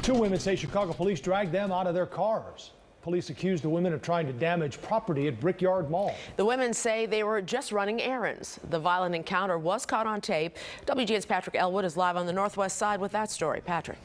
Two women say Chicago police dragged them out of their cars. Police accused the women of trying to damage property at Brickyard Mall. The women say they were just running errands. The violent encounter was caught on tape. WGN's Patrick Elwood is live on the Northwest Side with that story. Patrick.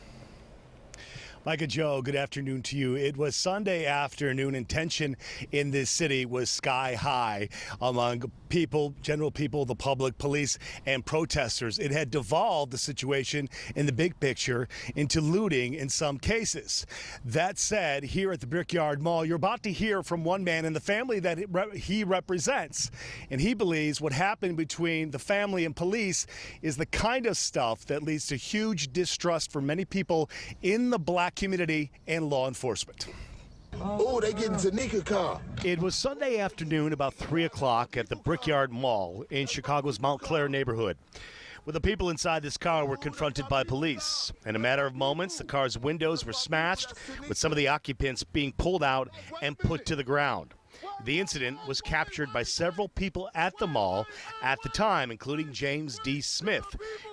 Micah, Joe, good afternoon to you. It was Sunday afternoon and tension in this city was sky high among people, general people, the public, police, and protesters. It had devolved the situation in the big picture into looting in some cases. That said, here at the Brickyard Mall, you're about to hear from one man and the family that he represents. And he believes what happened between the family and police is the kind of stuff that leads to huge distrust for many people in the black community and law enforcement. Oh, they getting Tanika car. It was Sunday afternoon about 3 o'clock at the Brickyard Mall in Chicago's Montclair neighborhood, where the people inside this car were confronted by police. In a matter of moments, the car's windows were smashed, with some of the occupants being pulled out and put to the ground. The incident was captured by several people at the mall at the time, including James D. Smith,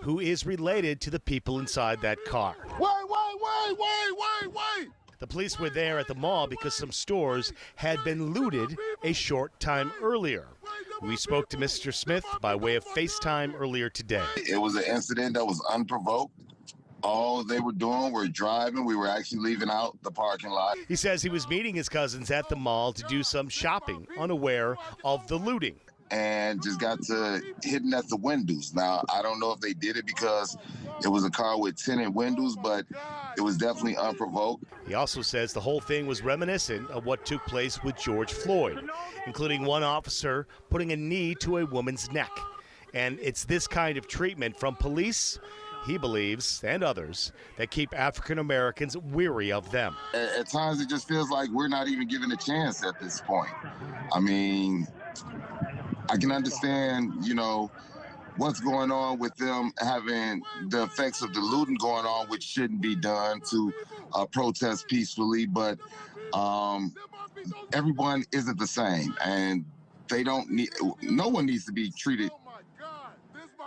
who is related to the people inside that car. Wait. The police were there at the mall because some stores had been looted a short time earlier. We spoke to Mr. Smith by way of FaceTime earlier today. It was an incident that was unprovoked. All they were doing were driving. We were actually leaving out the parking lot. He says he was meeting his cousins at the mall to do some shopping, unaware of the looting. And just got to hitting at the windows. Now, I don't know if they did it because it was a car with tinted windows, but it was definitely unprovoked. He also says the whole thing was reminiscent of what took place with George Floyd, including one officer putting a knee to a woman's neck. And it's this kind of treatment from police, he believes, and others, that keep African Americans weary of them. At times, it just feels like we're not even given a chance at this point. I mean, I can understand, what's going on with them having the effects of the looting going on, which shouldn't be done, to protest peacefully, but everyone isn't the same, and no one needs to be treated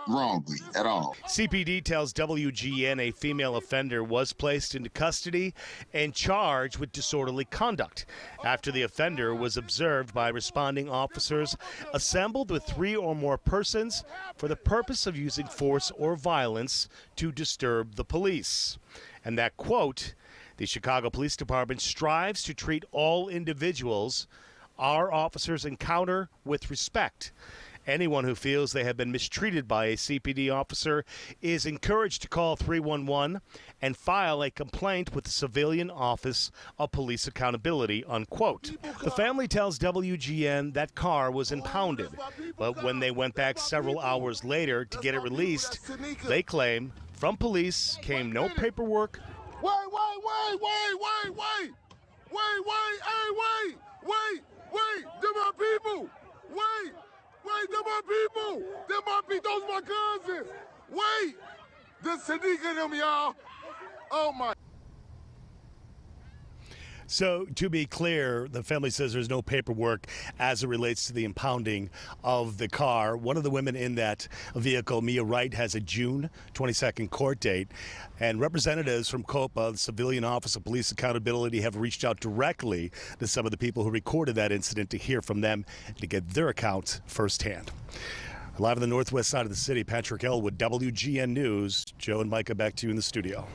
wrongly at all. CPD tells WGN a female offender was placed into custody and charged with disorderly conduct after the offender was observed by responding officers assembled with 3 or more persons for the purpose of using force or violence to disturb the police. And that, quote, the Chicago Police Department strives to treat all individuals our officers encounter with respect. Anyone who feels they have been mistreated by a CPD officer is encouraged to call 311 and file a complaint with the Civilian Office of Police Accountability, unquote. The family tells WGN that car was impounded, but when they went back several hours later to get it released, they claim from police came no paperwork. Wait, they're my people. Wait, they're my people. They're my people. Those are my cousins. Wait, this Tanika them, y'all. Oh my. So, to be clear, the family says there's no paperwork as it relates to the impounding of the car. One of the women in that vehicle, Mia Wright, has a June 22nd court date. And representatives from COPA, the Civilian Office of Police Accountability, have reached out directly to some of the people who recorded that incident to hear from them and to get their accounts firsthand. Live on the northwest side of the city, Patrick Elwood, WGN News. Joe and Micah, back to you in the studio.